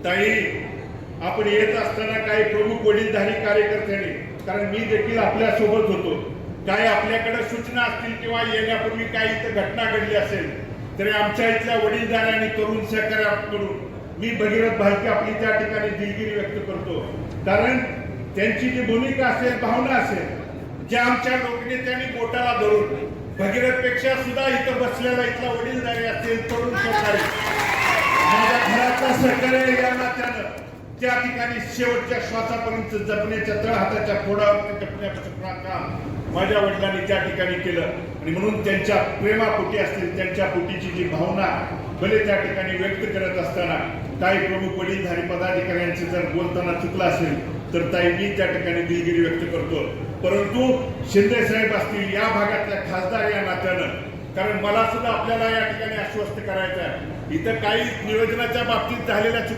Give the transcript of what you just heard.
ताई, आपण येत असताना काही प्रमुख वडीलधारी कार्यकर्त्यांनी, कारण मी देखील आपल्या सोबत होतो, काही आपल्याकडे सूचना असतील किंवा येण्यापूर्वी काही इथं घटना घडली असेल तरी आमच्या इथल्या वडीलधारी आणि तरुण सहकार्याकडून मी भगीरथ भालके आपली त्या ठिकाणी दिलगिरी व्यक्त करतो. कारण त्यांची जी भूमिका असेल, भावना असेल, ज्या आमच्या लोकनेत्यांनी बोटाला धरून भगीरथ पेक्षा सुद्धा इथं बसलेला इथला वडीलधारी असेल, तरुण सहकारी, माझ्या घरातला सहकार्य या नात्यानं त्या ठिकाणी शेवटच्या श्वासापर्यंत जपण्याच्या तळहाताच्या फोडावर टिकण्याचं काम माझ्या वडिलांनी त्या ठिकाणी केलं. आणि म्हणून त्यांच्या प्रेमापोटी असतील, त्यांच्या पोटीची जी भावना भले त्या ठिकाणी व्यक्त करत असताना काही प्रमुख वडीलधारी पदाधिकाऱ्यांचे जर बोलताना चुकलं असेल तर ताई मी त्या ठिकाणी दिलगिरी व्यक्त करतो. परंतु शिंदे साहेब असतील, या भागातल्या खासदार या नात्यानं, कारण मला सुद्धा आपल्याला या ठिकाणी आश्वस्त करायचं आहे, इथं काही नियोजनाच्या बाबतीत झालेल्या